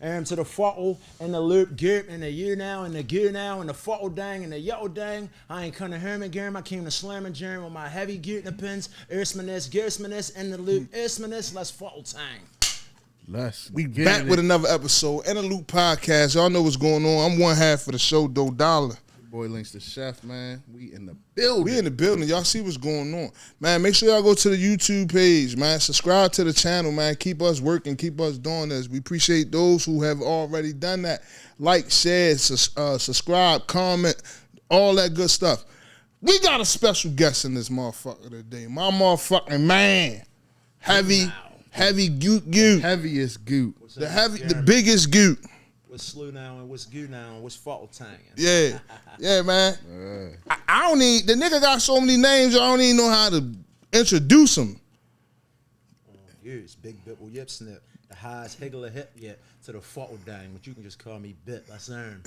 To the fottle and the loop Gewt and the you now and the goo now and the fottle dang and the yo dang. I ain't come to Herman Germ, I came to Slammin' Germ with my heavy Gewt in the pins, Ersmanis, Gersmanis, and the loop Ersmanis, let's fottle tang. We back with another episode, In the Loop Podcast. Y'all know what's going on. I'm one half of the show, Doe Dollar. Boy Links the Chef, man. We in the building. We in the building. Y'all see what's going on. Man, make sure y'all go to the YouTube page, man. Subscribe to the channel, man. Keep us working. Keep us doing this. We appreciate those who have already done that. Like, share, subscribe, comment, all that good stuff. We got a special guest in this motherfucker today. My motherfucking man. Heavy Gewt. Heaviest Gewt. The biggest Gewt. What's slew now and what's goo now and what's fottle tang? Yeah, man. I don't need, the nigga got so many names, I don't even know how to introduce him. It's Big Bipple Yip Snip, the highest higgler hip yet to the fottle dang, but you can just call me Bip. That's earned.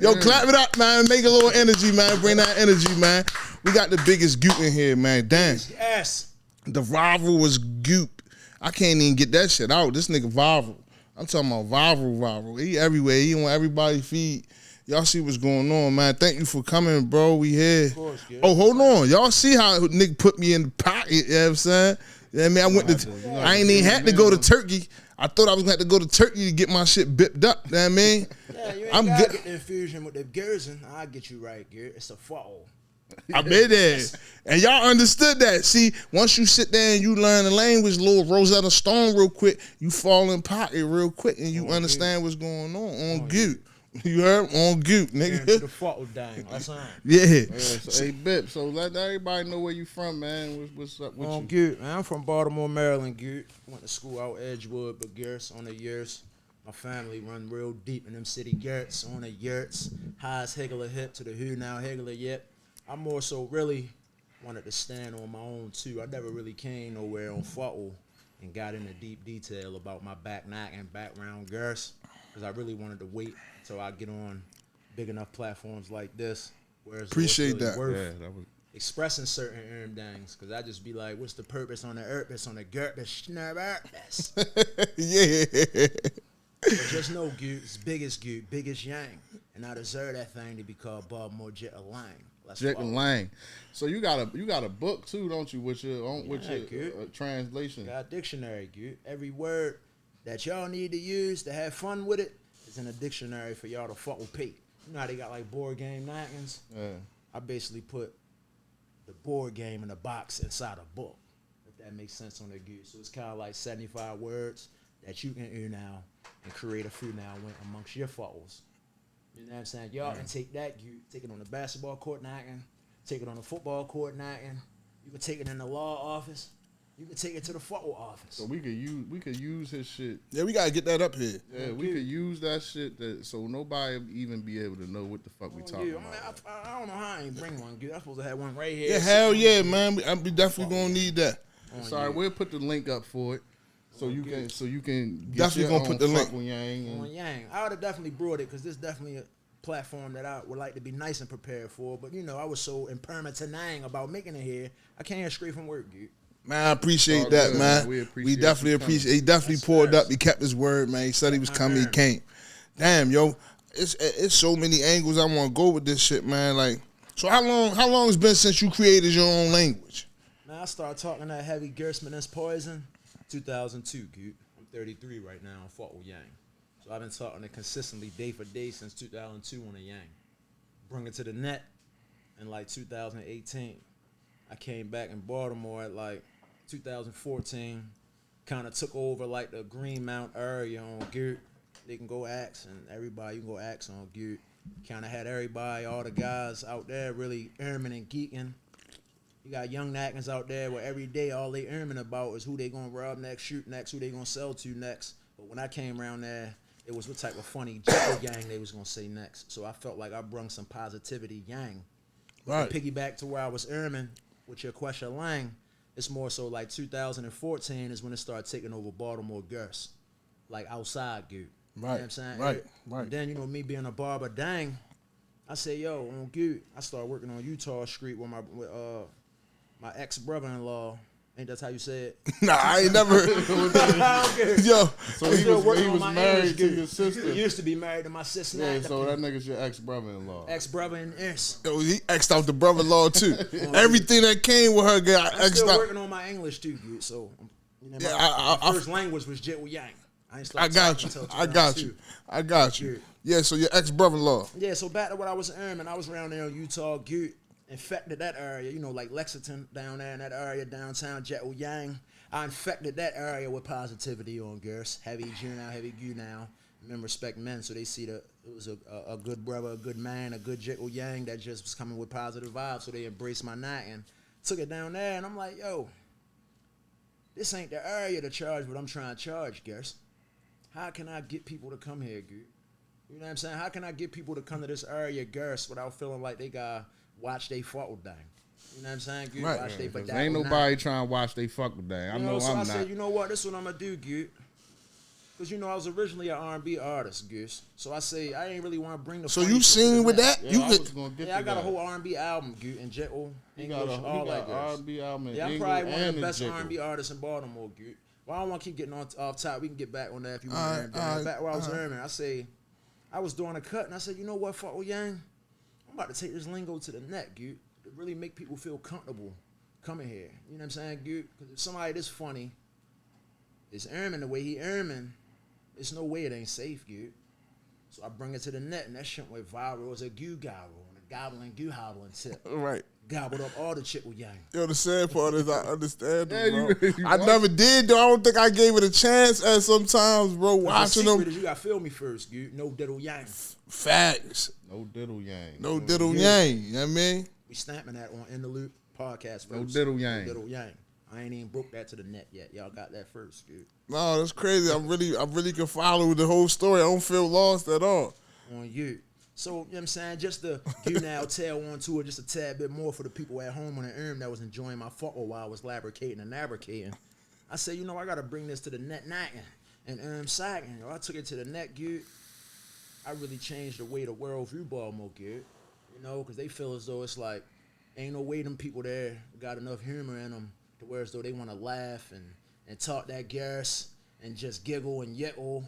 Yo, clap it up, man. Make a little energy, man. Bring that energy, man. We got the biggest Gewt in here, man. Damn. Yes. The rival was Gewt. I can't even get that shit out. This nigga viral. I'm talking about viral. He everywhere. He on everybody's feed. Y'all see what's going on, man. Thank you for coming, bro. We here. Of course, yeah. Oh, hold on. Y'all see how nigga put me in the pocket, you know what I'm saying? Yeah, I mean, I ain't even had to go to Turkey. I thought I was going to have to go to Turkey to get my shit bipped up, you know what I mean? Yeah, you ain't got to get the infusion with the Gerson. I'll get you right, Gewt. It's a fottle. I been there. And y'all understood that. See, once you sit there and you learn the language, little Rosetta Stone real quick, you fall in pocket real quick and you understand what's going on Gewt. You heard? On Gewt, nigga. To the fottle dang. That's on. Yeah. So, hey, Bip, so let everybody know where you from, man. What's up with you? Gewt, man. I'm from Baltimore, Maryland, Gewt. Went to school out Edgewood, but Gerts on the years. My family run real deep in them city Gerts on the yurts. Highest higgler hip to the who now higgler yet. I more so really wanted to stand on my own too. I never really came nowhere on fottle and got into deep detail about my back knock and background Gerts because I really wanted to wait until I get on big enough platforms like this. Appreciate that. Worth expressing certain dangs because I just be like, what's the purpose on the erpus on the Gertbus? Yeah. But just know Gewt, biggest Gewt, biggest yang, and I deserve that thing to be called Baltimore JIKALANG. JIKALANG. So you got a book too, don't you? With your translation. Got a dictionary, Gewt. Every word that y'all need to use to have fun with it is in a dictionary for y'all to fuck with Pete. You know how they got like board game knockings? Yeah. I basically put the board game in a box inside a book. If that makes sense on the Gewt. So it's kind of like 75 words that you can earn now and create a few now amongst your foes. You know what I'm saying? Y'all can take that, you take it on the basketball court knocking, take it on the football court knocking, you can take it in the law office, you can take it to the football office. So we could use his shit. Yeah, we gotta get that up here. Yeah, we could use that shit so nobody even be able to know what the fuck we talking about. I don't know how I ain't bring one, dude. I'm supposed to have one right here. Yeah, hell yeah, man. We definitely gonna need that. Sorry, we'll put the link up for it. So you can get definitely gonna put the link on Yang. I would have definitely brought it because this is definitely a platform that I would like to be nice and prepared for. But you know, I was so impermanent about making it here. I came here straight from work, dude. Man, I appreciate that, good, man. We definitely appreciate. He definitely pulled up. He kept his word, man. He said he was coming. He came. Damn, yo, it's so many angles I want to go with this shit, man. Like, so how long it's been since you created your own language? Man, I started talking that heavy Gersmanis poison. 2002, Gewt. I'm 33 right now. I fought with Yang. So I've been talking it consistently day for day since 2002 on a Yang. Bring it to the net in like 2018. I came back in Baltimore at like 2014. Kind of took over like the Greenmount area on Gewt. They can go axe and everybody, you can go axe on Gewt. Kind of had everybody, all the guys out there really erming and geeking. You got young Nackins out there where every day all they earning about is who they gonna rob next, shoot next, who they gonna sell to next. But when I came around there, it was what type of funny yang they was gonna say next. So I felt like I brung some positivity yang. Right. Piggyback to where I was earning with your question Lang, it's more so like 2014 is when it started taking over Baltimore Gerts, like outside Gewt. Right. You know what I'm saying? Right. And then, you know, me being a barber, dang, I said, yo, on Gewt, I started working on Utah Street with my ex-brother-in-law Ain't that how you say it? Nah, I ain't never. Okay. Yo, So he was married to your sister. He used to be married to my sister. Yeah, so that nigga's your ex-brother-in-law. Ex-brother in this. yo, he X'd out the brother-in-law too. Everything that came with her got I'm X'd still out. working on my English too, dude. So, you know, Yeah, my first language was Jit Yang. I got you. I got you. Yeah, so your ex-brother-in-law. Yeah, so back to what I was earning. I was around there in Utah, Gewt, infected that area, you know, like Lexington down there in that area, downtown, Jit Yang. I infected that area with positivity on girls. Heavy Jew now, heavy Gu now. Men respect men, so they see that it was a good brother, a good man, a good Jit Yang that just was coming with positive vibes, so they embraced my night and took it down there, and I'm like, yo, this ain't the area to charge what I'm trying to charge, girls. How can I get people to come here, Gewt? You know what I'm saying? How can I get people to come to this area, girls, without feeling like they got watch they fuck with thing? You know what I'm saying, Gewt? Right. Watch they Cause ain't nobody trying to watch they fuck with that. I know so I'm I not. said, you know what? This is what I'm gonna do, Gewt. Cause you know I was originally an R&B artist, Goose. So I say I ain't really want to bring the. So you sing with that? Yeah, You I could. was gonna get Yeah, I to got a that. whole R&B album, Gewt, and Jekyll, English, all He that got girls. R&B album. Yeah, I'm English probably one of and the best Jekyll. R&B artists in Baltimore, Gewt. Well, I don't want to keep getting off top. We can get back on that if you All want right, to. Back where I was earning, I was doing a cut, and I said, you know what, fuck with Yang? I'm about to take this lingo to the net, Gewt, to really make people feel comfortable coming here. You know what I'm saying, Gewt? Because if somebody this funny is earning the way he earning, there's no way it ain't safe, Gewt. So I bring it to the net, and that shit went viral. It was a Gewt gobble, and a gobbling Gewt hobbling tip. Right. Gobbled up all the shit with Yang. Yo, the sad part is I understand, Yeah, bro. you I never did, though. I don't think I gave it a chance as sometimes, bro, The watching secret them. is you got to feel me first, Gewt. No diddle Yang. Facts. No diddle yang. No diddle yang. You know what I mean? We stamping that on In the Loop podcast first. No diddle yang. No diddle Yang. I ain't even broke that to the net yet. Y'all got that first, Gewt. No, that's crazy. I really can follow the whole story. I don't feel lost at all. On you. So, you know what I'm saying? Just to you now tell on to it just a tad bit more for the people at home on the that was enjoying my photo while I was labricating and nabricating. I said, you know, I got to bring this to the net and sagging. I took it to the net, Gewt. I really changed the way the world view Baltimore, Gewt. You know, because they feel as though it's like, ain't no way them people there got enough humor in them to where as though they want to laugh and talk that gas and just giggle and yickle.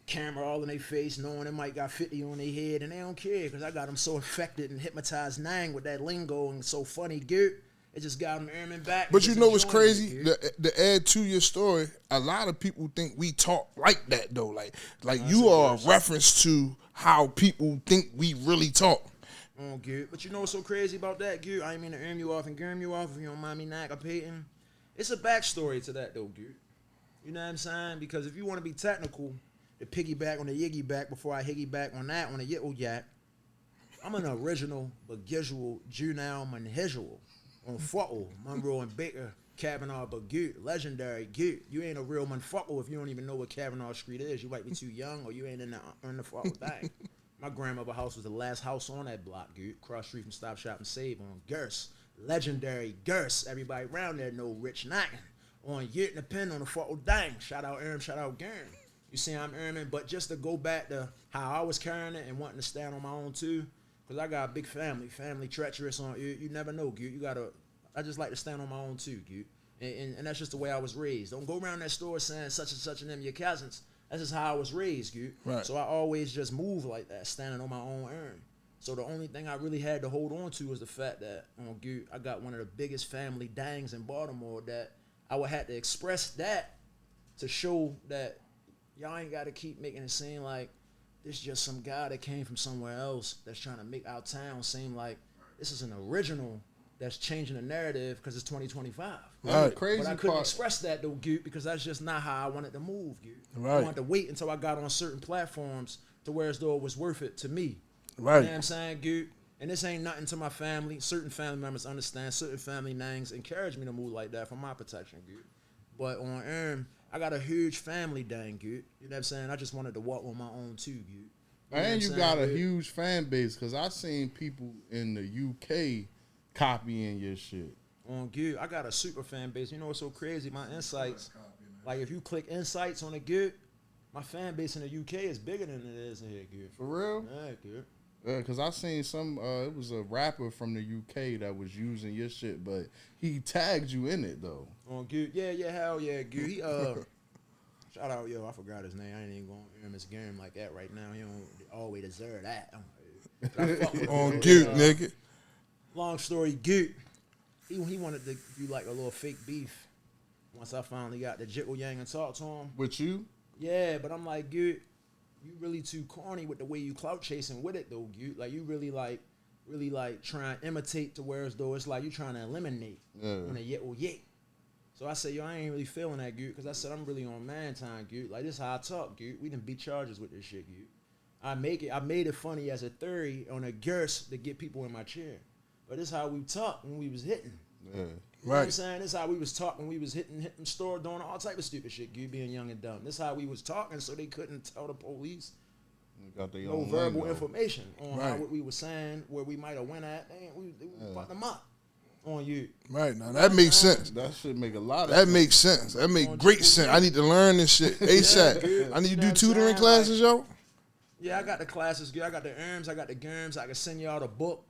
Camera all in their face, knowing they might got 50 on their head, and they don't care because I got them so affected and hypnotized nang with that lingo and so funny, Gewt. It just got them airman back. But you know what's enjoying crazy? it, To add to your story, a lot of people think we talk like that, though. Like you are a reference to how people think we really talk. Oh, Gewt. But you know what's so crazy about that, Gewt? I ain't mean to earn you off and gurm you off if you don't mind me nacapating. It's a backstory to that, though, Gewt. You know what I'm saying? Because if you want to be technical, to piggyback on the Yiggy back before I higgy back on that on the Yittle Yak, I'm an original but visual Juvenile Manhisual on Fuckle, Monroe and Baker, Kavanaugh but Gewt, legendary Gewt. You ain't a real Manfuckle if you don't even know what Kavanaugh Street is. You might be too young or you ain't in the Fuckle thing. My grandmother's house was the last house on that block, Gewt. Cross street from Stop Shop and Save on Gers. Legendary Gers. Everybody around there know Rich Knockin'. On Yit and the Pen on the Fuckle Dang. Shout out Erm, shout out Gurn. You see I'm earning, but just to go back to how I was carrying it and wanting to stand on my own too, because I got a big family treacherous on you. You never know, Gewt. I just like to stand on my own too, Gewt. And that's just the way I was raised. Don't go around that store saying such and such and them your cousins. That's just how I was raised, Gewt. Right. So I always just move like that, standing on my own earn. So the only thing I really had to hold on to was the fact that on Gewt, I got one of the biggest family dangs in Baltimore that I would have to express that to show that y'all ain't got to keep making it seem like this just some guy that came from somewhere else that's trying to make our town seem like this is an original that's changing the narrative because it's 2025. Right. Crazy But I couldn't part. express that though, Gewt, because that's just not how I wanted to move, Gewt. Right. I wanted to wait until I got on certain platforms to where as though it was worth it to me. Right. You know what I'm saying, Gewt? And this ain't nothing to my family. Certain family members understand. Certain family nangs encourage me to move like that for my protection, Gewt. But on I got a huge family dang, Gewt. You know what I'm saying? I just wanted to walk on my own too, Gewt. You know And what you I'm got saying, a Gewt? huge fan base because I seen people in the UK copying your shit. On Gewt, I got a super fan base. You know what's so crazy? My insights, like if you click insights on the Gewt, my fan base in the UK is bigger than it is in here, Gewt. For real? Yeah, Gewt. Because I seen some, it was a rapper from the UK that was using your shit, but he tagged you in it, though. On Gewt. Yeah, hell yeah, Gewt. He, shout out, I forgot his name. I ain't even going to hear his game like that right now. He don't always deserve that. On Gewt, nigga. Long story, Gewt. He wanted to do like a little fake beef. Once I finally got the JIKALANG and talked to him. With you? Yeah, but I'm like, Gewt, you really too corny with the way you clout chasing with it though, Gewt. Like you really trying to imitate to where as though it's like you trying to eliminate on a yet. So I said, I ain't really feeling that, Gewt, because I said I'm really on man time, Gewt. Like this is how I talk, Gewt. We done beat charges with this shit, Gewt. I made it funny as a theory on a Gewt to get people in my chair. But this is how we talk when we was hitting. Yeah. You know what I'm saying? This is how we was talking when we was hitting store, doing all type of stupid shit, Gewt, being young and dumb. This is how we was talking so they couldn't tell the police no verbal information on how what we was saying, where we might have went at. We fucked them up on you. Right, now that makes sense. That should make a lot of sense. That makes sense. That makes great sense. I need to learn this shit ASAP. I need to do tutoring classes, yo. Yeah, I got the classes, Gewt. I got the ERMs, I got the GERMs. I can send y'all the book.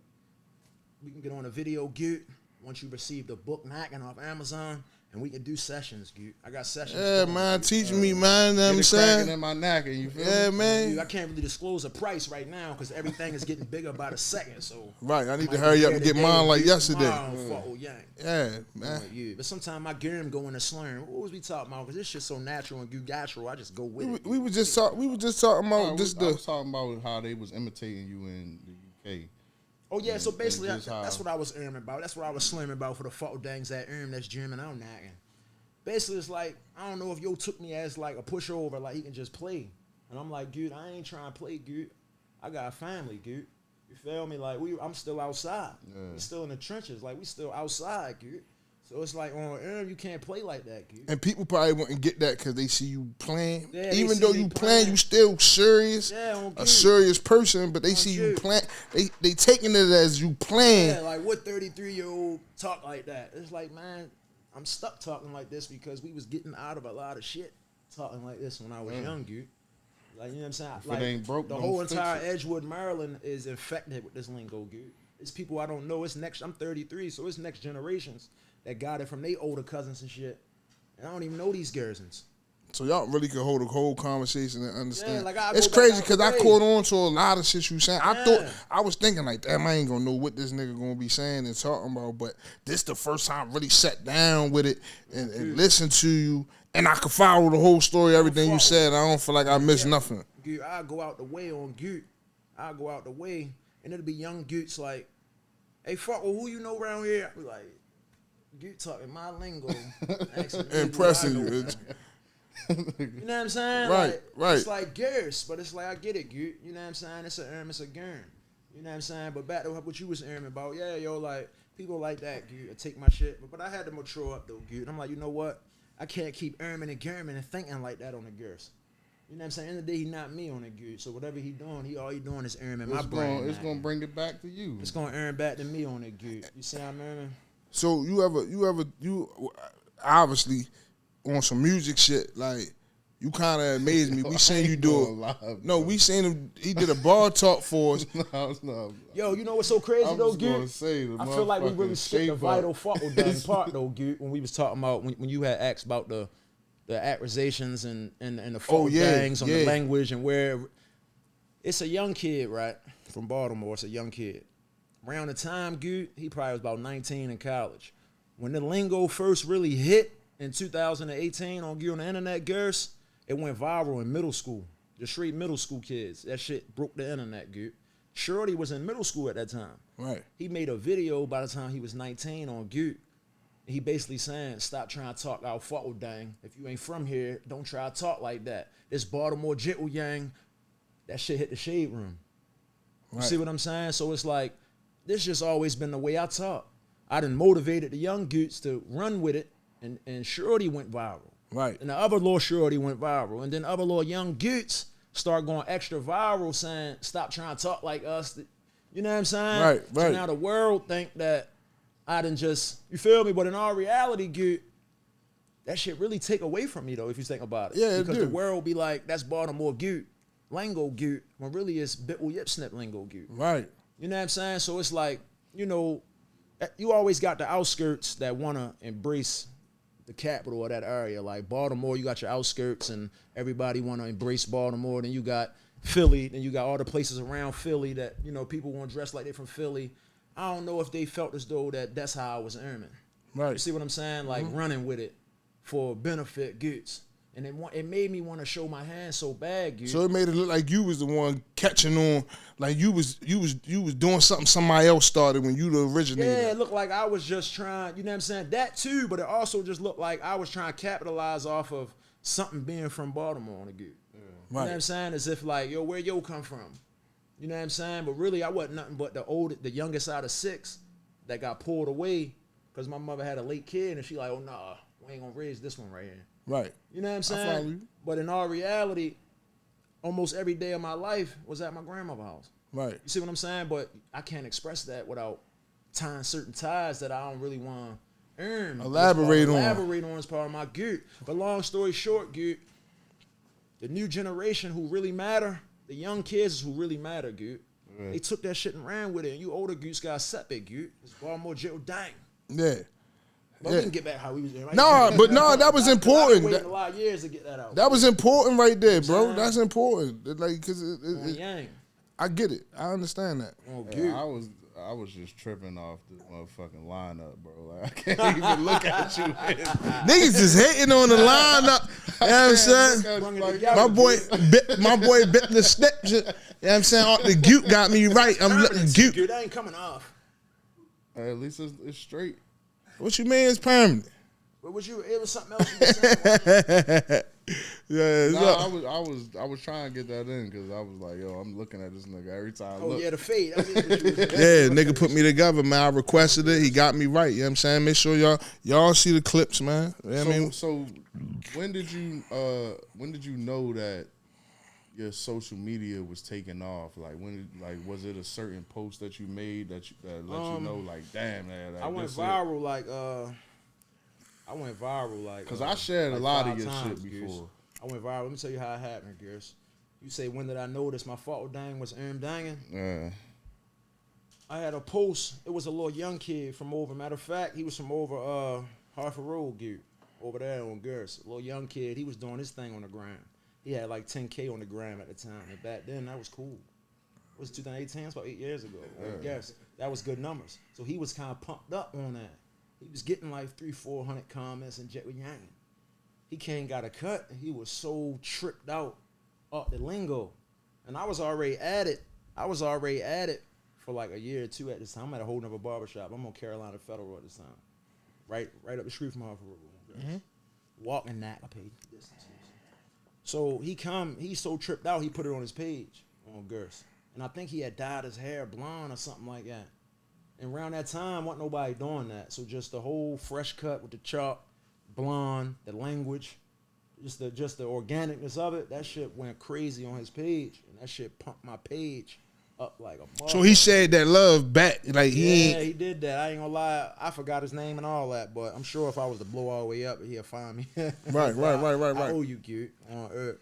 We can get on a video, Gewt. Once you receive the book knocking off Amazon, and we can do sessions, Gewt. I got sessions. Yeah, man, teach me, man. You know what I'm saying? In my knacking, you feel me? Man. Dude, I can't really disclose a price right now because everything is getting bigger by the second. So right, I need to hurry up and get mine like yesterday. Yeah, man. But sometimes my germ go in a slurm. What was we talking about? Because this shit's so natural and natural. I just go with it. We were just talking about I was talking about how they was imitating you in the UK. Oh, yeah, so basically, that's what I was erming about. That's what I was slamming about for the fuck dangs that erm that's jamming out nagging. Basically, it's like, I don't know if yo took me as like a pushover, like he can just play. And I'm like, Gewt, I ain't trying to play, Gewt. I got a family, Gewt. You feel me? Like, I'm still outside. We still in the trenches. Like, we still outside, Gewt. So it's like, on erm, you can't play like that, Gewt. And people probably wouldn't get that because they see you playing. Yeah, even though you playing, you still serious. Yeah, a serious person, but they see you playing. They taking it as you playing. Yeah, like what 33-year-old talk like that? It's like, man, I'm stuck talking like this because we was getting out of a lot of shit talking like this when I was young, Gewt. Like, you know what I'm saying? If it ain't broke, the whole entire Edgewood, Maryland is infected with this lingo, Gewt. It's people I don't know. I'm 33, so it's next generations that got it from their older cousins and shit. And I don't even know these Gersons. So y'all really could hold a whole conversation and understand. Yeah, like it's crazy because I caught on to a lot of shit you saying. I was thinking like, damn, I ain't gonna know what this nigga gonna be saying and talking about. But this the first time I really sat down with it and listened to you, and I could follow the whole story, everything you said. I don't feel like I missed nothing. Gewt, I go out the way on Gewt. I go out the way, and it'll be young Gewts like, hey, fuck, well, who you know around here? I be like, Gewt talking my lingo. Impressing you. You know what I'm saying? Right. It's like Gerst, but it's like, I get it, Gewt. You know what I'm saying? It's a it's a gern. You know what I'm saying? But back to what you was erming about, like, people like that, Gewt, take my shit. But I had to mature up, though, Gewt. I'm like, you know what? I can't keep erming and germing and thinking like that on the Gerst. You know what I'm saying? At the end of the day, he not me on the Gewt. So whatever he doing, all he doing is erming my brain. It's going to bring it back to you. It's going to erm back to me on the Gewt. You see how I'm erming? So you obviously on some music shit, like, you kind of amazed me. We seen you do it. No, we seen him. He did a bar talk for us. No. Yo, you know what's so crazy though, Gewt? I feel like we really skipped the vital part though, Gewt, when we was talking about when you had asked about the accusations and the fault things on the language and where it's a young kid, right, from Baltimore. It's a young kid. Around the time, Gewt, he probably was about 19 in college. When the lingo first really hit in 2018 on the internet, Gerst, it went viral in middle school. The straight middle school kids. That shit broke the internet, Gewt. Shorty was in middle school at that time. Right. He made a video by the time he was 19 on Gewt. He basically saying, stop trying to talk out fuck dang. If you ain't from here, don't try to talk like that. This Baltimore JIKALANG, that shit hit the shade room. You see what I'm saying? So it's like, this just always been the way I talk. I done motivated the young Gewts to run with it, and Shorty went viral. Right. And the other little Shorty went viral. And then other little young Gewts start going extra viral saying, stop trying to talk like us. You know what I'm saying? Right. So now the world think that I done just, you feel me? But in all reality, Gewt, that shit really take away from me, though, if you think about it. Yeah, because the world be like, that's Baltimore Gewt. lingo Gewt when really it's Bitwell Yip Snip lingo Gewt. Right. You know what I'm saying? So it's like, you know, you always got the outskirts that want to embrace the capital of that area. Like Baltimore, you got your outskirts and everybody want to embrace Baltimore. Then you got Philly. Then you got all the places around Philly that, you know, people want to dress like they're from Philly. I don't know if they felt as though that's how I was aiming. Right. You see what I'm saying? Like running with it for benefit goods. And it made me want to show my hand so bad, dude. So it made it look like you was the one catching on, like you was doing something somebody else started when you the originator. Yeah, it looked like I was just trying, you know what I'm saying? That too, but it also just looked like I was trying to capitalize off of something being from Baltimore on the good. Yeah. Right. You know what I'm saying? As if like, yo, where yo come from? You know what I'm saying? But really, I wasn't nothing but the youngest out of 6 that got pulled away because my mother had a late kid and she like, oh, nah, we ain't gonna raise this one right here. Right. You know what I'm saying? I follow you. But in all reality, almost every day of my life was at my grandmother's house. Right. You see what I'm saying? But I can't express that without tying certain ties that I don't really want to earn. Elaborate on as part of my Gewt. But long story short, Gewt, the new generation who really matter, the young kids is who really matter, Gewt. Right. They took that shit and ran with it. And you older Gewts got separate, Gewt. It's Baltimore jail dang. Yeah. But we can get back how we was doing. Right? That was important. Waiting a lot of years to get that out. That was important right there, bro. That's important. Like, cause I get it. I understand that. Yeah, I was just tripping off the motherfucking lineup, bro. Like I can't even look at you. Niggas just hating on the lineup. You know what I'm saying? My boy bit the steps. You know what I'm saying? The Gewt got me right. I'm looking Gewt. That ain't coming off. At least it's straight. What you mean it's permanent? But it was something else you were saying. I was trying to get that in because I was like, yo, I'm looking at this nigga every time. Oh, yeah, the fade. That's what yeah, nigga put me together, man. I requested it. He got me right. You know what I'm saying? Make sure y'all see the clips, man. You know what I mean? So when did you know that your social media was taking off? Like was it a certain post that you made that let you know like damn man? Like, I went viral like because I shared a lot of your shit before. I went viral. Let me tell you how it happened, Gears. You say when did I notice my fault dang was danging? Yeah. I had a post. It was a little young kid from over. Matter of fact, he was from over Hartford Road, Gears, over there on Gears. A little young kid. He was doing his thing on the gram. He had like 10K on the gram at the time. And back then, that was cool. It was 2018. It's about 8 years ago. I guess that was good numbers. So he was kind of pumped up on that. He was getting like 300-400 comments and jet with yang. He came got a cut and he was so tripped out off the lingo. And I was already at it. For like a year or two at this time. I'm at a whole nother barbershop. I'm on Carolina Federal at this time. Right up the street from Hartford Road. Mm-hmm. Walking that, I paid distance. So he's so tripped out, he put it on his page on Gerst. And I think he had dyed his hair blonde or something like that. And around that time, wasn't nobody doing that. So just the whole fresh cut with the chalk, blonde, the language, just the organicness of it, that shit went crazy on his page. And that shit pumped my page up like a mother. So he shared that love back. Like he did that. I ain't gonna lie. I forgot his name and all that, but I'm sure if I was to blow all the way up, he'll find me. Right. I owe you, Gewt, on earth.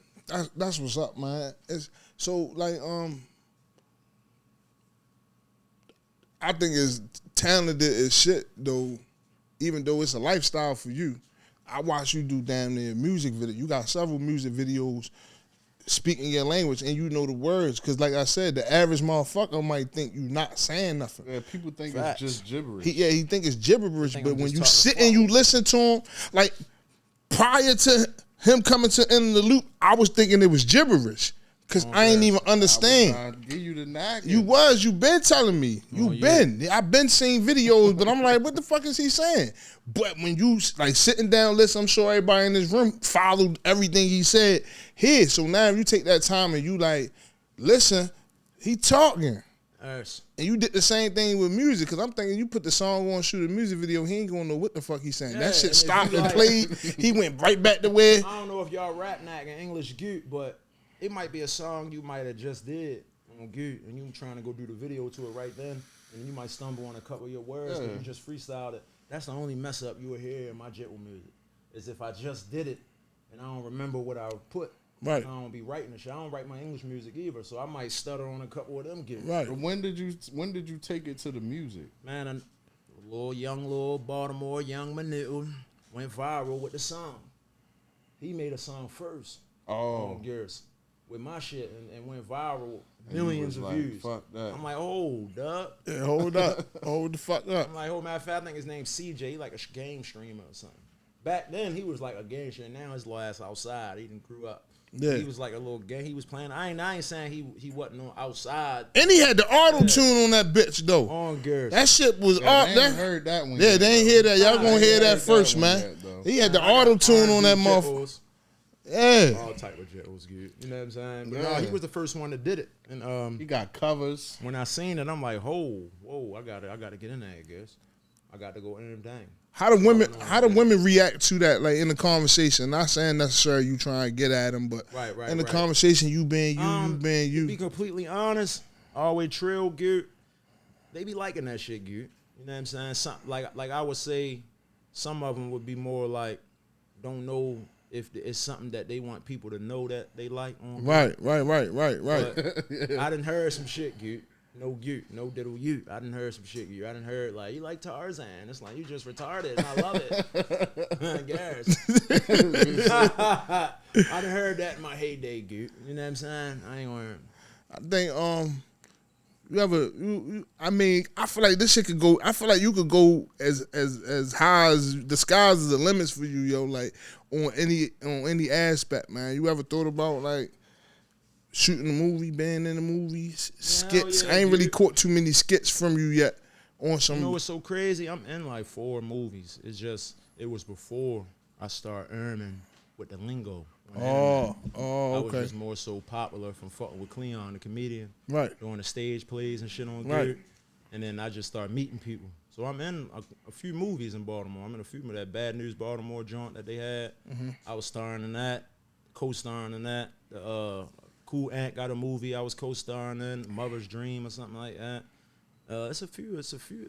That's what's up, man. So like I think it's talented as shit though, even though it's a lifestyle for you. I watch you do damn near music video. You got several music videos speaking your language and you know the words. Cause like I said, the average motherfucker might think you not saying nothing. Yeah, people think Facts. It's just gibberish. He think it's gibberish, but when you sit and you listen to him, like prior to him coming to In the Loop, I was thinking it was gibberish. Cause I ain't even understand. I was trying to give you the knack. You been telling me. I've been seeing videos, but I'm like, what the fuck is he saying? But when you like sitting down, listen, I'm sure everybody in this room followed everything he said here. So now if you take that time and you like, listen, he talking. Yes. And you did the same thing with music, cause I'm thinking you put the song on, shoot a music video, he ain't gonna know what the fuck he's saying. Yeah, that shit stopped and played. He went right back to where. I don't know if y'all rap knack in English Gewt, but it might be a song you might have just did on Gewt, and you trying to go do the video to it right then, and you might stumble on a couple of your words, and you just freestyled it. That's the only mess up you will hear in my Jitwell music, is if I just did it, and I don't remember what I put, Right. I don't be writing the shit. I don't write my English music either, so I might stutter on a couple of them gigs. Right. But when did you take it to the music? Man, a little Baltimore young Manil went viral with the song. He made a song first. Oh, Gears with my shit and went viral, millions of views. Fuck that. I'm like, hold up. Yeah, hold up. Hold the fuck up. I'm like, oh, matter of fact, I think his name's CJ. He like a game streamer or something. Back then, he was like a game streamer. Now his little ass outside. He didn't grew up. Yeah. He was like a little game. He was playing. I ain't saying he wasn't on outside. And he had the auto tune on that bitch though. On Gears. That shit was Yeah, they ain't heard that one. Yeah, yet, they ain't though. hear that. Y'all Nah, gonna they hear ain't that heard first, that man. one yet, though. He had the I got auto tune on that R&B motherfucker. jiggles, Yeah. all type of jiggles, good. You know what I'm saying? But Yeah. no, he was the first one that did it. And He got covers. when I seen it, I'm like, whoa, I gotta get in there, I guess. I got to go in them dang. How do women react to that, like in the conversation? Not saying necessarily you trying to get at them, but Right, in the right. conversation, you being you, you being To be you. completely honest, always trill, good. They be liking that shit, good. You know what I'm saying? Some, like I would say, some of them would be more like, don't know if it's something that they want people to know that they like. Right. But I done heard some shit, good. No Gewt, no diddle you. I done heard some shit, you. I done heard like you like Tarzan. It's like you just retarded, and I love it. I guess. I done heard that in my heyday, Gewt. You know what I'm saying? I ain't gonna. I think you ever I mean, I feel like this shit could go. I feel like you could go as high as the sky's is the limits for you, yo. Like on any aspect, man. You ever thought about like shooting a movie, being in the movies, skits? yeah, I ain't really dude. caught too many skits from you yet on some. You know what's so crazy? I'm in like 4 movies. It's just it was before I started earning with the Lingo. Oh, I was okay. just more so popular from fucking with Cleon, the comedian, Right. doing the stage plays and shit on Right. Gewt. And then I just started meeting people. So I'm in a few movies in Baltimore. I'm in a few of that Bad News Baltimore joint that they had. Mm-hmm. I was starring in that, co-starring in that. The Cool Ant got a movie I was co-starring in, Mother's Dream or something like that. It's a few.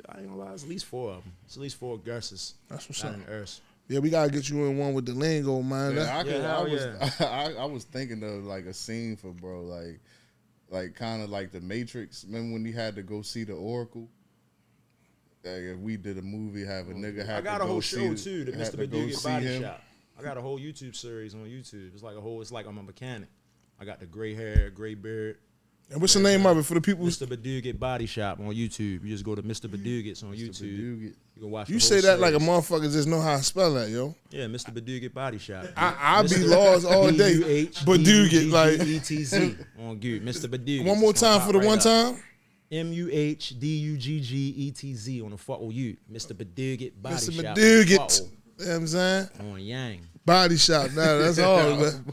I ain't gonna lie, it's at least 4 of them. It's at least 4 Gusses. That's what's out up. in Earth. Yeah, we gotta get you in one with the Lingo, man. Yeah, Yeah, I was thinking of like a scene for bro, like kind of like the Matrix. Remember when he had to go see the Oracle? Like if we did a movie, have a nigga have I got to a go whole see show the- too, the had Mr. to go Badugit see Body him. Shop. I got a whole YouTube series on YouTube. It's like I'm a mechanic. I got the gray hair, gray beard. And what's the name of it for the people? Mr. Badugit Body Shop on YouTube. You just go to Mr. Badugit's on YouTube. Badugit. You can watch. You the say whole that like a series. motherfucker just know how to spell that, yo. Yeah, Mr. Badugit Body Shop. I be lost all day. Badugit, like ETZ on Gewt. Mr. Badugit. one more time for the one time. MUHDUGGETZ on the fuck with you. Mr. Badugit Body Mr. Shop. Badugit. You know Fuck what I'm saying? on Yang. Body shop. Nah, that's hard, man.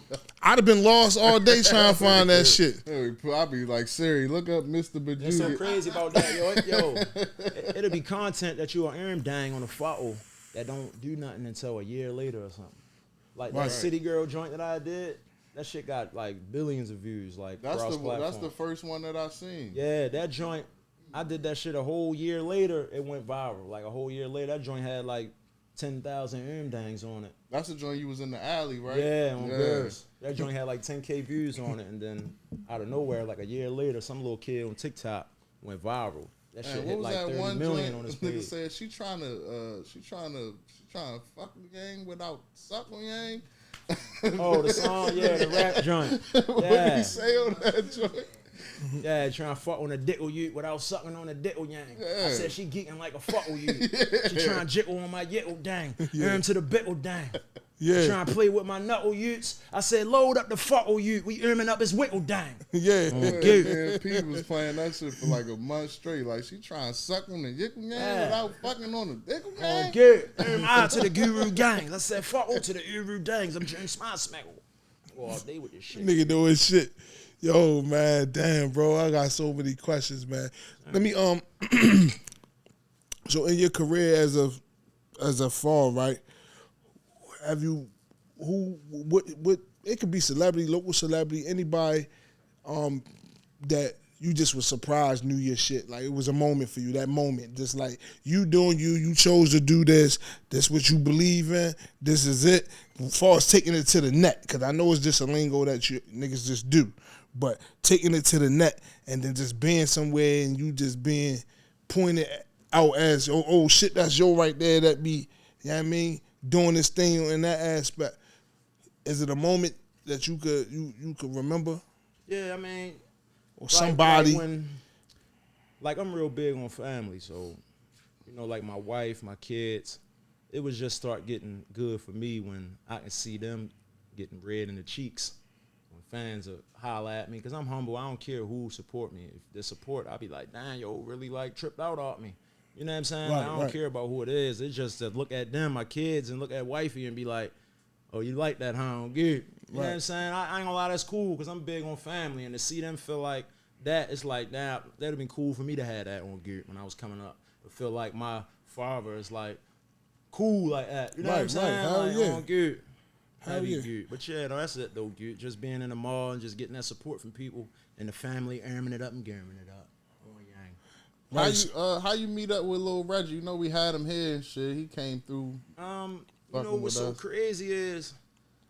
I'd have been lost all day trying to find that shit. I'll be like, Siri, look up Mr. That's so Badugit. crazy about that, yo. It'll be content that you will earn dang on a photo that don't do nothing until a year later or something. Like Right. that City Girl joint that I did, that shit got like billions of views, like That's cross the platform. first one that I seen. Yeah, that joint, I did that shit a whole year later, it went viral. Like a whole year later, that joint had like 10,000 dangs on it. That's the joint you was in the alley, right? Yeah, on Girls. That joint had like 10K views on it, and then out of nowhere, like a year later, some little kid on TikTok went viral. That shit Man, hit what was like that 30 one million joint? on his This nigga page. said she trying to fuck the gang without sucking gang. Oh, the song, yeah, the rap joint. What did Yeah, he say on that joint? yeah, trying to fuck on a dickle you without sucking on a dickle yang. I said she geeking like a fuck with you. She trying to jiggle on my yickle dang, earn to the bickle dang. Yeah. Trying to play with my knuckle utes. I said load up the fuckle you. We earning up his wickle dang. Yeah. Yeah, P was playing that shit for like a month straight. Like she trying to suck on the yickle gang Yeah. without fucking on the dickle Oh, gang. good. Out to the guru gangs. I said fuck to the guru gangs. I'm trying to smile smackle. All day with this shit. Nigga doing shit. Yo, man, damn, bro. I got so many questions, man. Let me so in your career as a fall, right? Have you what it could be celebrity, local celebrity, anybody that you just was surprised, knew your shit. Like, it was a moment for you, that moment. Just like, you doing you chose to do this. This what you believe in. This is it. As far as taking it to the net, because I know it's just a lingo that you niggas just do. But taking it to the net and then just being somewhere and you just being pointed out as, oh shit, that's yo right there. That be, you know what I mean? Doing this thing in that aspect. Is it a moment that you could remember? Yeah, I mean, or somebody. Like I'm real big on family, so you know, like my wife, my kids, it was just start getting good for me when I can see them getting red in the cheeks when fans are holler at me, because I'm humble. I don't care who support me. If they support, I'll be like, damn, yo, really like tripped out on me. You know what I'm saying? Right, like, I don't care about who it is. It's just to look at them, my kids, and look at wifey and be like, oh, you like that, huh? Good. You know what I'm saying? I ain't gonna lie, that's cool, because I'm big on family, and to see them feel like that, it's like, nah, that'd have been cool for me to have that on Gewt when I was coming up. I feel like my father is like cool like that. You know what I'm saying? Hell like, yeah. On Gewt. Hell yeah. Gewt. But yeah, no, that's it though, Gewt. Just being in the mall and just getting that support from people and the family, arming it up and gamming it up. How you meet up with Lil Reggie? You know we had him here and shit. He came through. You know what's so crazy is,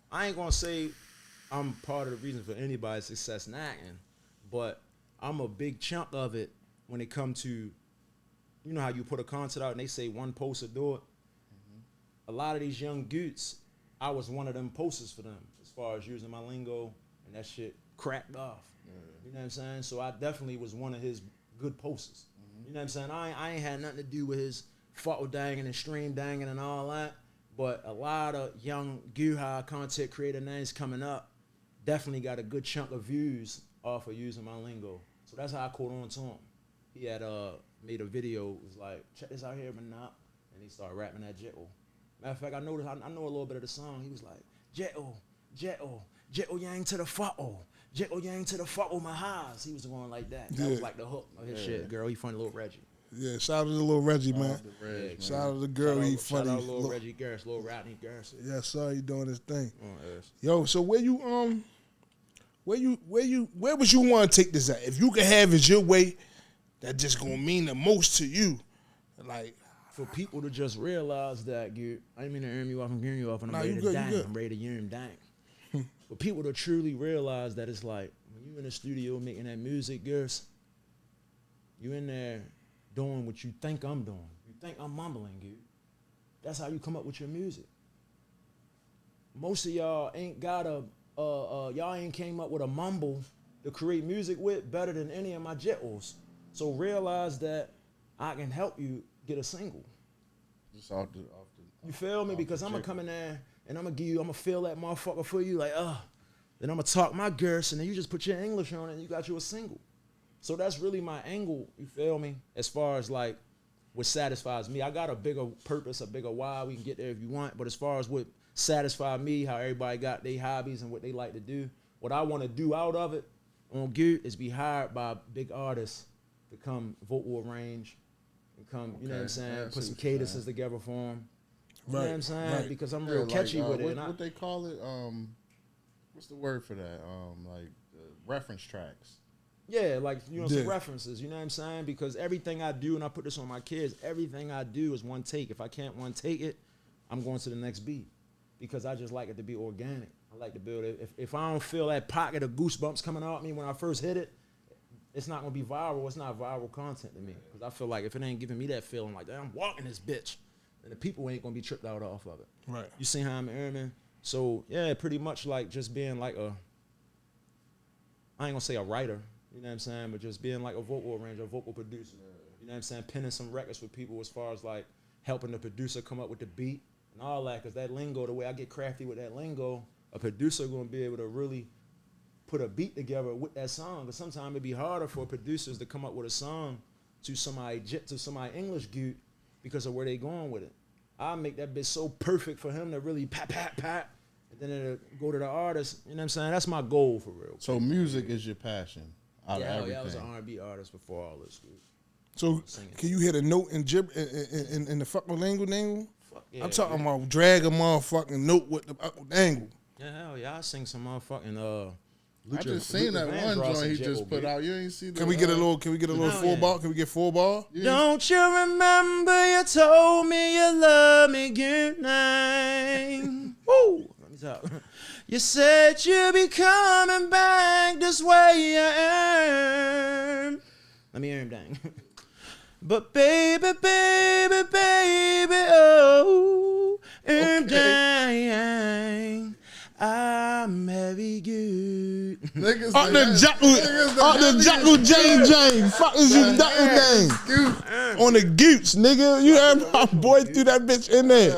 I ain't gonna say I'm part of the reason for anybody's success in acting, but I'm a big chunk of it when it come to, you know how you put a concert out and they say one poster do it? A lot of these young Gewts, I was one of them posters for them as far as using my lingo, and that shit cracked off. You know what I'm saying? So I definitely was one of his good posters. You know what I'm saying? I ain't had nothing to do with his photo danging and stream danging and all that, but a lot of young Gewt content creator names coming up definitely got a good chunk of views off of using my lingo. So that's how I caught on to him. He had made a video, was like, check this out here, but not, and he started rapping that Jet-O. Matter of fact, I know a little bit of the song. He was like, Jet-O, Jet-O, Jet-O yang to the fo, Jet-O yang to the fo, my highs. He was going like that. That was like the hook of his shit. Girl, he funny, Lil Reggie. Yeah, shout out to the Lil Reggie, man. Shout out to the girl, he funny. Shout out to Lil Reggie Garrison, Lil Rodney Garrison. Yeah, sorry, he doing his thing. Yes. Yo, so where would you want to take this at? If you could have it your way, that just gonna mean the most to you. Like, for people to just realize that, Gewt, I didn't mean to arm you off, I'm gearing you off, and I'm ready to good, dang. I'm ready to hear him dang. For people to truly realize that it's like, when you in the studio making that music, girls, you in there doing what you think I'm doing. You think I'm mumbling, Gewt. That's how you come up with your music. Most of y'all ain't got y'all ain't came up with a mumble to create music with better than any of my Jet-Os. So realize that I can help you get a single. Just off the you feel me? Because I'm gonna come in there and I'm gonna feel that motherfucker for you, like, then I'm gonna talk my girls, and then you just put your English on it and you got you a single. So that's really my angle, you feel me? As far as like what satisfies me. I got a bigger purpose, a bigger why. We can get there if you want. But as far as what satisfies me, how everybody got their hobbies and what they like to do, what I want to do out of it on Gewt is be hired by big artists to come vocal arrange and come, you know what I'm saying, put some cadences together for them. You know what I'm saying? Because I'm real catchy with it. What they call it? What's the word for that? Like reference tracks. Yeah, like, you know, some references, you know what I'm saying? Because everything I do, and I put this on my kids, everything I do is one take. If I can't one take it, I'm going to the next beat. Because I just like it to be organic. I like to build it. If I don't feel that pocket of goosebumps coming out at me when I first hit it, it's not going to be viral. It's not viral content to me. Because I feel like if it ain't giving me that feeling like, I'm walking this bitch, then the people ain't going to be tripped out off of it. Right. You see how I'm airman? So, yeah, pretty much like just being like I ain't going to say a writer, you know what I'm saying, but just being like a vocal arranger, a vocal producer. You know what I'm saying? Penning some records with people as far as like helping the producer come up with the beat and all that. Because that lingo, the way I get crafty with that lingo, a producer going to be able to really put a beat together with that song. Because sometimes it'd be harder for producers to come up with a song to somebody English Gewt because of where they going with it. I make that bitch so perfect for him to really pat, and then it'll go to the artist. You know what I'm saying? That's my goal for real. So music is your passion. Yeah, I was an R&B artist before all this. Dude. So can you hit a note in the fucking language? Fuck yeah, I'm talking about drag a motherfucking note with the angle. Yeah, hell yeah, I sing some motherfucking I just seen that one joint he just put out. You ain't see that? Can we get a little full ball? Can we get full ball? Yeah. Don't you remember you told me you love me good night? Woo! Let me talk. You said you'd be coming back this way you earn. Let me earn dang. But baby, baby, baby, oh, dang, I'm very good. Niggas Out the jackal Jane. Fuck is you ducking name? On the Gewts, nigga. You heard my boy threw that bitch in there.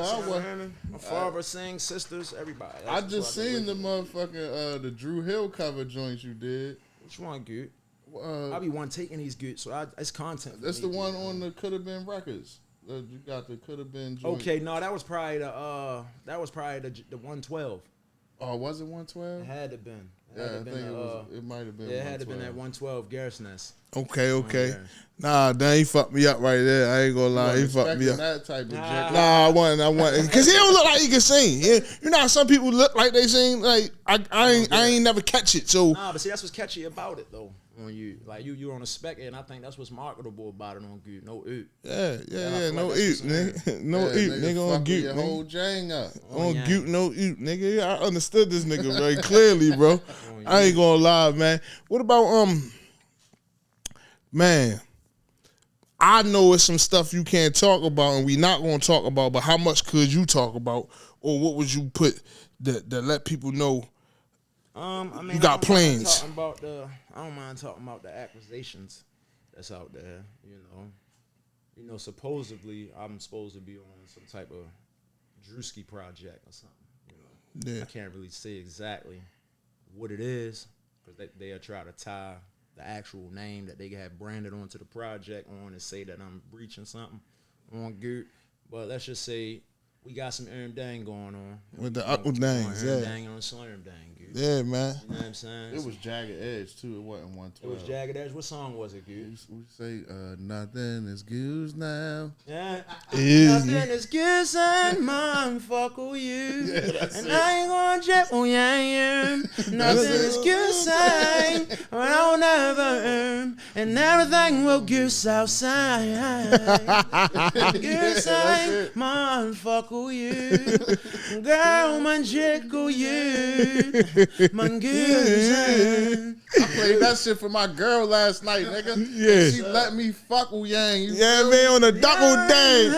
My father sings, sisters, everybody. I just seen the motherfucking the Drew Hill cover joints you did. Which one, good? I be one taking these good, so it's content. That's the one on the Could Have Been Records. You got the Could Have Been joint. Okay, no, that was probably the 112. Oh, was it 112? It had to been. Yeah, I think it might have been. Yeah, it had to been that 112 Garrison Nest. Okay. Nah, damn, he fucked me up right there. I ain't gonna lie, he fucked me up. That type of jacket. Nah, I want, cause he don't look like he can sing. Yeah, you know how some people look like they sing. Like I ain't never catch it. So nah, but see, that's what's catchy about it though. When you on a spec, and I think that's what's marketable about it on Gewt. No oot. Yeah. No oot, nigga. No oot, nigga on Gewt. Your whole jang up. On Gewt, no oot, nigga. I understood this nigga very clearly, bro. I ain't gonna lie, man. What about man? I know it's some stuff you can't talk about, and we not gonna talk about. But how much could you talk about, or what would you put that let people know? I mean, you got plans. I don't mind talking about the accusations that's out there. You know, supposedly I'm supposed to be on some type of Drewski project or something. Yeah. I can't really say exactly what it is because they'll try to tie the actual name that they have branded onto the project on and say that I'm breaching something on Gewt. But let's just say we got some dang going on. With the Uncle Dangs, yeah. Dang on Slurm Dang, Gewt. Yeah, man. You know what I'm saying? It was Jagged Edge, too. It wasn't 112. It was Jagged Edge. What song was it, Gewt? We say, nothing is good now. Yeah. Easy. Nothing is good, son, man, fuck with you. Yeah, and I ain't gonna jet on you. Nothing is good, son, when I'll never earn. And everything will goose outside. Good, son, man, fuck with you. Girl, man, jickle you. Man, good, son. I played that shit for my girl last night, nigga. Yeah. And she let me fuck with Yang. Yeah, man, on the double dang.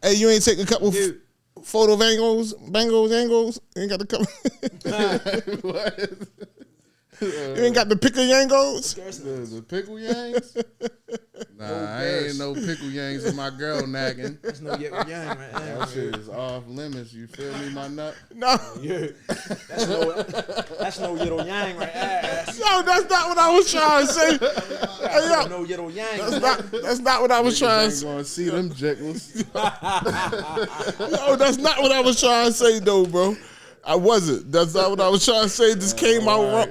Hey, you ain't take a couple photo angles? You ain't got the couple. What? You ain't got the pickle yangos? The pickle yangs? Nah, I ain't no pickle yangs with my girl nagging. That's no yang right there. That shit is off limits. You feel me, my nut? No. Yeah. That's no little yang right there. No, that's not what I was trying to say. Hey, yo, No little yang. that's not what I was trying to Ain't say. gonna see them jiggles. No, that's not what I was trying to say, though, bro. I wasn't. That's not what I was trying to say. It just came out wrong.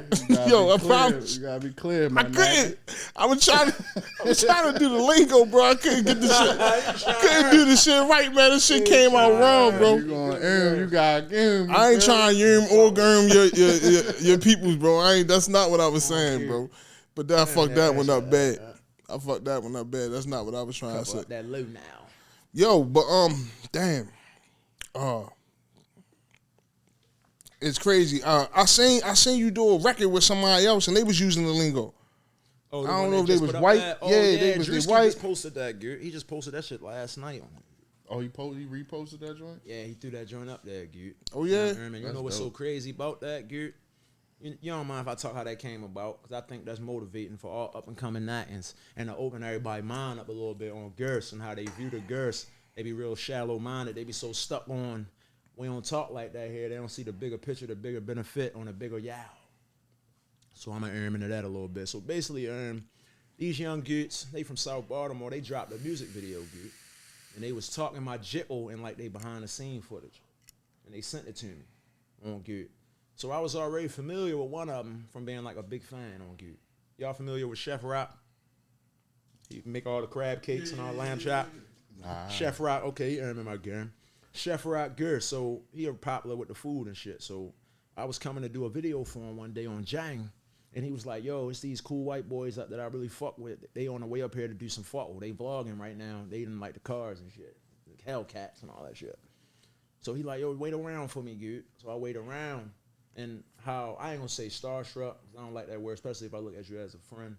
Yo, I promise. You gotta be clear, man. I couldn't. I was trying to do the lingo, bro. I couldn't get the shit. Couldn't do the shit right, man. This shit came out wrong, bro. You going you got I ain't trying to or germ your peoples, bro. That's not what I was saying, bro. But I fucked that one up bad. That's not what I was trying to say. That low now. Yo, but damn. It's crazy. I seen you do a record with somebody else, and they was using the lingo. Oh, I don't know if they was white. They was Drewski white. Just posted that, Gewt. He just posted that shit last night. Oh, he reposted that joint? Yeah, he threw that joint up there, Gewt. Oh yeah. You know what's so crazy about that, Gewt? You don't mind if I talk how that came about? Because I think that's motivating for all up and coming Natans and to open everybody's mind up a little bit on Gerst and how they view the Gerst. They be real shallow minded. They be so stuck on. We don't talk like that here. They don't see the bigger picture, the bigger benefit on a bigger yow. So I'm going to into that a little bit. So basically, these young Gewts, they from South Baltimore, they dropped a music video, Gewt. And they was talking my jiggle and like they behind the scene footage. And they sent it to me on Gewt. So I was already familiar with one of them from being like a big fan on Gewt. Y'all familiar with Chef Rock? He make all the crab cakes and all lamb chop. Nah. Chef Rock, okay, he earned me my game. Chef Rock Gerst, so he popular with the food and shit. So I was coming to do a video for him one day on Jang, and he was like, yo, it's these cool white boys that I really fuck with. They on the way up here to do some fuck. They vlogging right now. They didn't like the cars and shit. Like Hellcats and all that shit. So he like, yo, wait around for me, dude. So I wait around, and how, I ain't gonna say starstruck, because I don't like that word, especially if I look at you as a friend.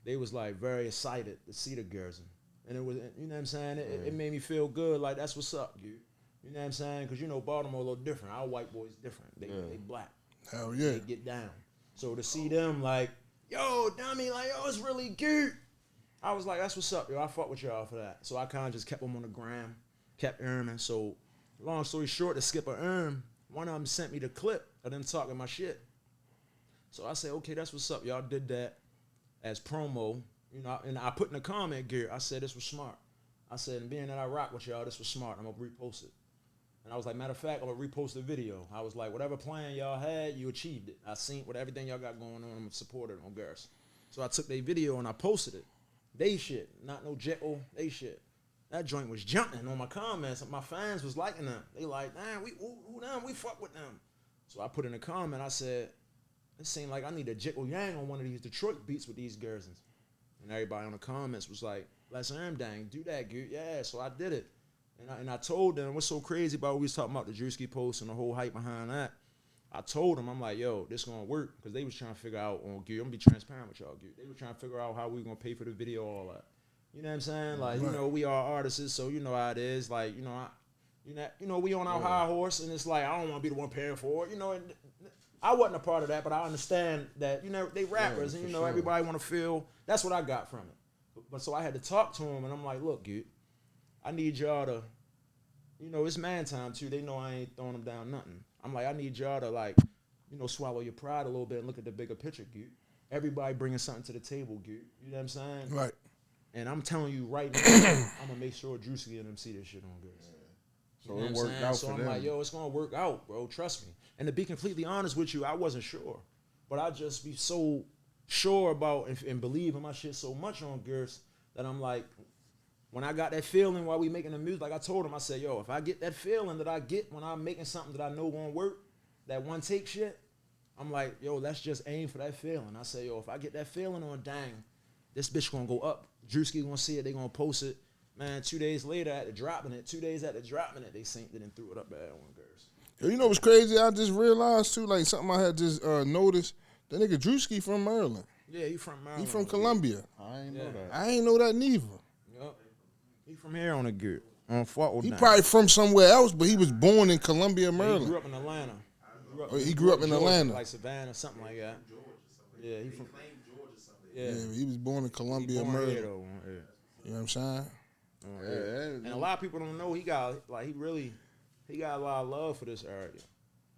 They was like very excited to see the girls. And it was, you know what I'm saying? It made me feel good. Like, that's what's up, dude. You know what I'm saying? Because, you know, Baltimore a little different. Our white boys different. They black. Hell yeah. They get down. So to see them like, yo, dummy, like, yo, it's really cute. I was like, that's what's up, yo. I fuck with y'all for that. So I kind of just kept them on the gram, kept earning. So long story short, to skip a one of them sent me the clip of them talking my shit. So I said, okay, that's what's up. Y'all did that as promo. You know, and I put in the comment, Gear, I said, this was smart. I said, and being that I rock with y'all, this was smart. I'm going to repost it. And I was like, matter of fact, I'm going to repost the video. I was like, whatever plan y'all had, you achieved it. I seen with everything y'all got going on, I'm going to support it on Girls. So I took their video and I posted it. They shit, not no JIKALANG, they shit. That joint was jumping on my comments. My fans was liking them. They like, damn, who them? We fuck with them. So I put in a comment, I said, it seemed like I need a JIKALANG on one of these Detroit beats with these girls. And everybody on the comments was like, let's dang, do that, dude. Yeah, so I did it. And I told them, what's so crazy about what we was talking about, the Drewski post and the whole hype behind that. I told them, I'm like, yo, this gonna work. Because they was trying to figure out on Gear. I'm gonna be transparent with y'all, Gear. They were trying to figure out how we gonna pay for the video, all that. You know what I'm saying? Like, you know, we are artists, so you know how it is. Like, you know, we on our high horse, and it's like, I don't want to be the one paying for it. You know, and I wasn't a part of that, but I understand that, you know, they rappers, and, you know, everybody want to feel. That's what I got from it. But so I had to talk to him, and I'm like, look, dude, I need y'all to, you know, it's man time, too. They know I ain't throwing them down nothing. I'm like, I need y'all to, like, you know, swallow your pride a little bit and look at the bigger picture, dude. Everybody bringing something to the table, dude. You know what I'm saying? Right. And I'm telling you right now, I'm going to make sure Drewski and them see this shit on Girls. So it worked out for them. So I'm like, yo, it's going to work out, bro. Trust me. And to be completely honest with you, I wasn't sure. But I just be so sure about and believe in my shit so much on Girls that I'm like, when I got that feeling while we making the music, like I told him, I said, yo, if I get that feeling that I get when I'm making something that I know going to work, that one take shit, I'm like, yo, let's just aim for that feeling. I say, yo, if I get that feeling on, dang, this bitch going to go up. Drewski going to see it. They going to post it. Man, 2 days later after dropping it, 2 days after dropping it, they synced it and threw it up bad on Girls. Yo, you know what's crazy? I just realized, too, like something I had just noticed. That nigga Drewski from Maryland. Yeah, he from Maryland. He from Columbia. I ain't know that. I ain't know that neither. Yep. He from here on the good. On Fort He probably from somewhere else, but he was born in Columbia, He Maryland. grew up in Atlanta. He grew up in Georgia, Atlanta. like Savannah, something like that. Yeah, he from Yeah, he was born in Columbia, born Maryland. here, though. Yeah. You know what I'm saying? And a lot of people don't know he got a lot of love for this area.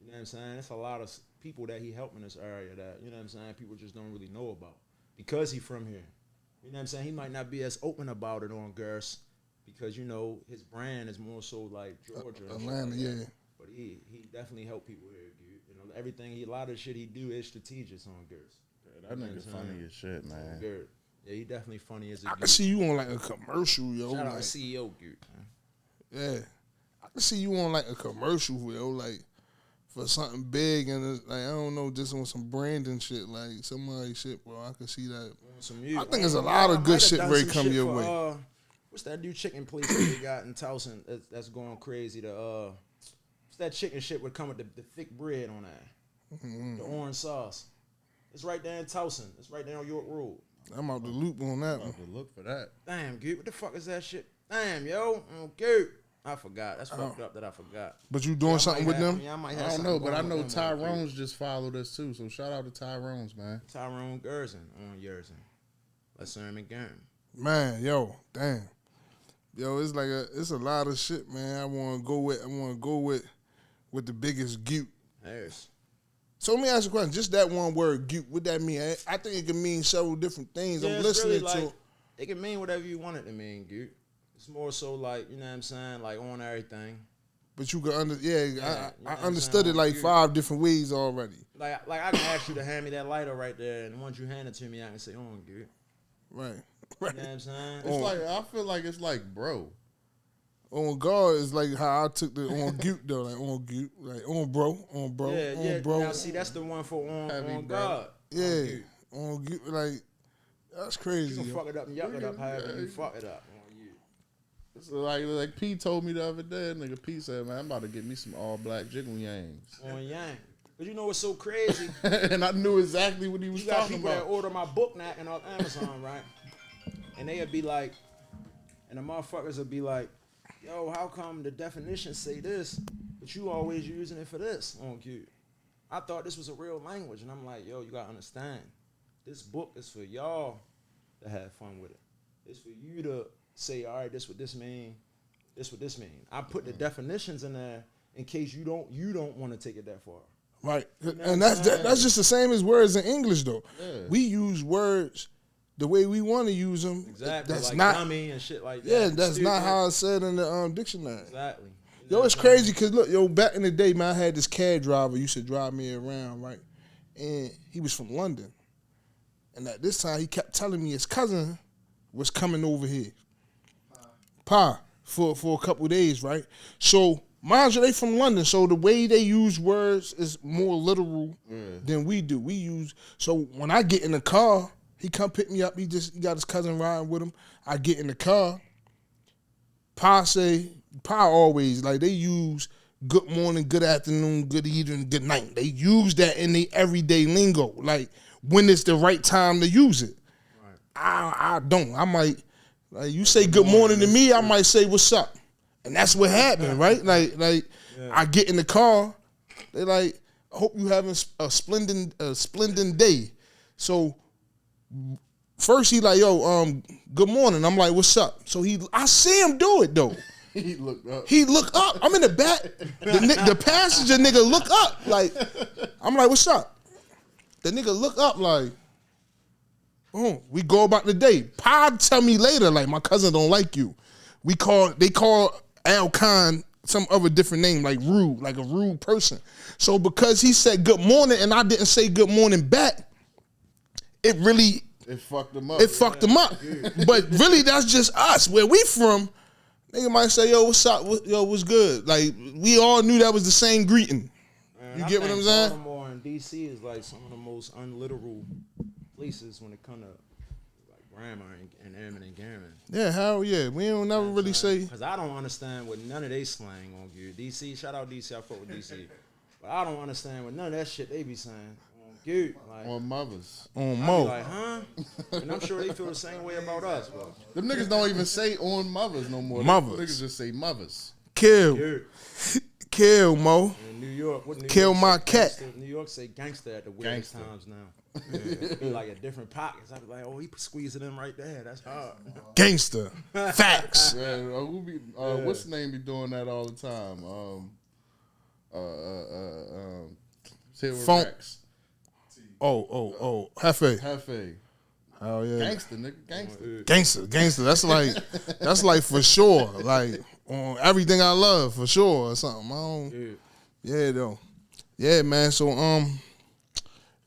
You know what I'm saying? It's a lot of people that he helped in this area that, you know what I'm saying, people just don't really know about because he from here. You know what I'm saying? He might not be as open about it on Girls because, you know, his brand is more so like Georgia. Atlanta, yeah. But he definitely helped people here, dude. You know, everything, a lot of shit he do is strategic on Girls. That nigga funny as shit, man. Good. Yeah, he definitely funny as a I can see you on like a commercial, yo. Shout out like, to CEO, dude. yeah. I can see you on like a commercial, yo, like for something big and it's, like, I don't know, just on some branding shit, like somebody shit, bro. I can see that. I think there's a lot of good shit ready come your way. What's that new chicken place that they got in Towson that's going crazy? What's that chicken shit would come with the thick bread on that? The orange sauce. It's right there in Towson. It's right there on York Road. I'm out the loop on that one. To look for that. Damn, dude, what the fuck is that shit? Damn, yo, dude. I forgot. That's fucked up that I forgot. But you doing something with them? I don't know, but I know Tyrone's just followed us too. So shout out to Tyrone's, man. Tyrone Gerson on Yerson. Let's serve him again. Man, yo, damn. Yo, it's like it's a lot of shit, man. I want to go with the biggest Gewt. Yes. So let me ask you a question. Just that one word, Gewt, what that mean? I think it can mean several different things. Yeah, I'm listening really to. It can mean whatever you want it to mean, Gewt. It's more so like, you know what I'm saying, like on everything. But you can I I'm understood saying, it like Gewt. 5 different ways already. Like I can ask you to hand me that lighter right there, and once you hand it to me, I can say, on, Gewt. Right. You know what I'm saying? It's like, I feel like it's like bro. On God is like how I took the on Gewt though, like on Gewt, like on bro, Yeah. on bro. Now see, that's the one for on bro. God. Yeah, on Gewt, like that's You crazy. can yo. fuck it up and yuck it up however you fuck it up. On you. So like P told me the other day, nigga P said, man, I'm about to get me some all black jiggle yangs. On Yang. But you know what's so crazy? And I knew exactly what he was You got talking people about. that order my book knacking off Amazon, right? And they'd be like, and the motherfuckers would be like, yo, how come the definitions say this, but you always using it for this on Q? I thought this was a real language. And I'm like, yo, you gotta understand. This book is for y'all to have fun with it. It's for you to say, all right, this what this mean, this what this mean. I put the definitions in there in case you don't want to take it that far. Right, and that's just the same as words in English though. Yeah. We use words the way we want to use them. Exactly, That's like not dummy and shit like that. Yeah, that's Stupid. not how it's said in the dictionary. Exactly. Yo, it's crazy because look, yo, back in the day, man, I had this cab driver used to drive me around, right? And he was from London, and at this time he kept telling me his cousin was coming over here, for a couple of days, right? So mind you, they from London, so the way they use words is more literal than we do. We use so when I get in the car, he come pick me up. He got his cousin riding with him. I get in the car. Pa always like they use good morning, good afternoon, good evening, good night. They use that in the everyday lingo, like when it's the right time to use it. Right. I don't. I might like you say good morning to me. I might say what's up. And that's what happened, right? Like I get in the car, they like, I hope you having a splendid day. So first he like, yo, good morning. I'm like, what's up? So I see him do it though. He looked up. He look up. I'm in the back. The passenger nigga look up. Like, I'm like, what's up? The nigga look up like, oh, we go about the day. Pa tell me later, like, my cousin don't like you. They call Al Khan some other different name, like rude, like a rude person. So because he said good morning and I didn't say good morning back, it fucked him up. It fucked him up. But really, that's just us. Where we from, nigga might say, yo, what's up? Yo, what's good? Like, we all knew that was the same greeting. Man, you get what I'm saying? Baltimore and D.C. is like some of the most unliteral places when it comes to like grammar and Airman and Gammon. Yeah, hell yeah. We don't never really say. Because I don't understand what none of they slang on Gewt. D.C., shout out D.C., I fuck with D.C. But I don't understand what none of that shit they be saying on Gewt. Like, On mothers. On I Mo. be like, huh? And I'm sure they feel the same way about us, bro. Them niggas don't even say on mothers no more. Mothers. Them niggas just say mothers. Kill. Gewt. Kill, Mo. In New York, what New Kill York my say cat. gangster? New York say gangster at the weirdest Gangster. times now. Yeah. Be like at different pockets. I be like, oh, he squeezing them right there. That's hard. Gangster. Facts. Yeah, what's the name be doing that all the time? Silver Funk. Racks. Oh. Hefe. Hefe. Hell yeah. Gangster, nigga. Gangster. Gangster. That's like for sure. Like on everything I love for sure or something. I don't. Yeah though. Yeah, man. So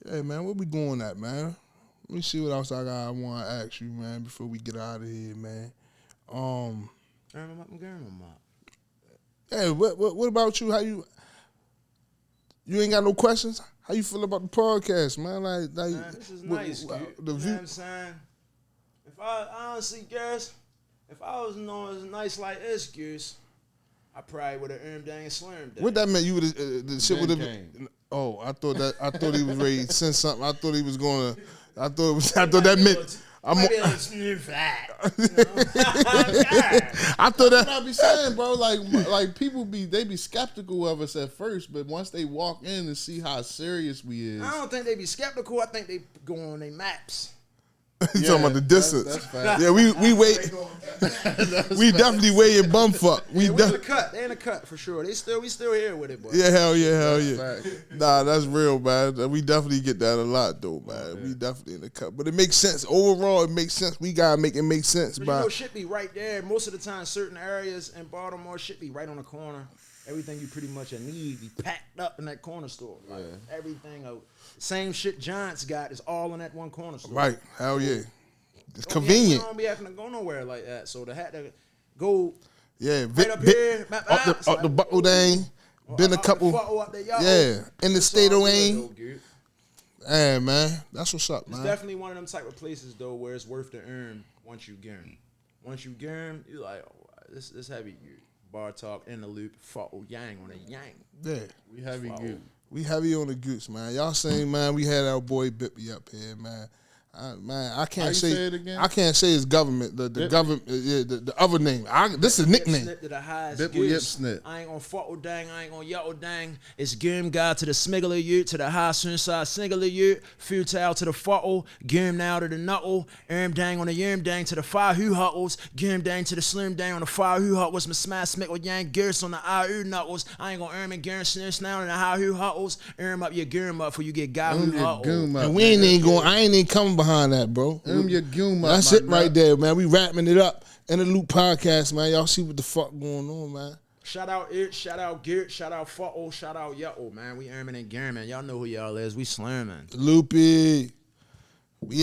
yeah, man. Where we going at, man? Let me see what else I want to ask you, man, before we get out of here, man. Yeah. What about you? How you ain't got no questions? How you feel about the podcast, man? Like Man, this is nice, dude. the You know view. what I'm saying? If I honestly guess, if I was known as nice like this, Goose, I probably would have earned dang slurm. What that meant? You would the shit would have. came. Oh, I thought he was ready to send something. I thought he was gonna. I thought that meant. Might be like smooth fat. I thought That's what that. I be saying, bro. Like people they be skeptical of us at first, but once they walk in and see how serious we is, I don't think they be skeptical. I think they go on their maps. You talking about the distance? That's fact. Yeah, we wait. We definitely waiting bumfuck. We We in the cut. They in the cut for sure. We still here with it, boy. Yeah, hell yeah. Fact. Nah, that's real, man. We definitely get that a lot, though, man. We definitely in the cut, but it makes sense. Overall, it makes sense. We gotta make it make sense, But you but know, shit be right there. Most of the time, certain areas in Baltimore, shit be right on the corner. Everything you pretty much need be packed up in that corner store. Like, everything, same shit Giants got is all in that one corner store. right, hell yeah. It's You convenient. don't be having to go nowhere like that. So to have to go Yeah, Right up here. up the buckle dang. Been a couple. Yeah, in the state of Wayne. Yeah, man. That's what's up, man. It's definitely one of them type of places, though, where it's worth the earn once you get 'em. Once you get 'em, you like, oh, this heavy bar talk in the loop, fuck yang on a yang. Yeah. We heavy Gewt. We heavy on the Gewts, man. Y'all seen, man, we had our boy Bippy up here, man. I can't say it again? I can't say his government. The government, the other name. This is a nickname. Bipple Yip Snip. I ain't gonna fuck with dang. I ain't gonna yell dang. It's Gim God to the smiggler you to the high suicide singular you. Futile to the fuckle. Gim now to the knuckle. Dang on the yim dang to the fire who huttles. Gim dang to the slim dang on the fire who huttles. My smash smickle yang gears on the eye who knuckles. I ain't gonna earn me gearing snitch now in the high who huttles. Up your gearing up for you get guy who huttles. And we ain't even going. I ain't even coming behind that, bro. That's it right there, man. We wrapping it up in the Loop podcast, man. Y'all see what the fuck going on, man. Shout out it, shout out Gewt, shout out Fuckle, shout out Yo, man. We Ermin and German. Y'all know who y'all is. We slamming. Loopy.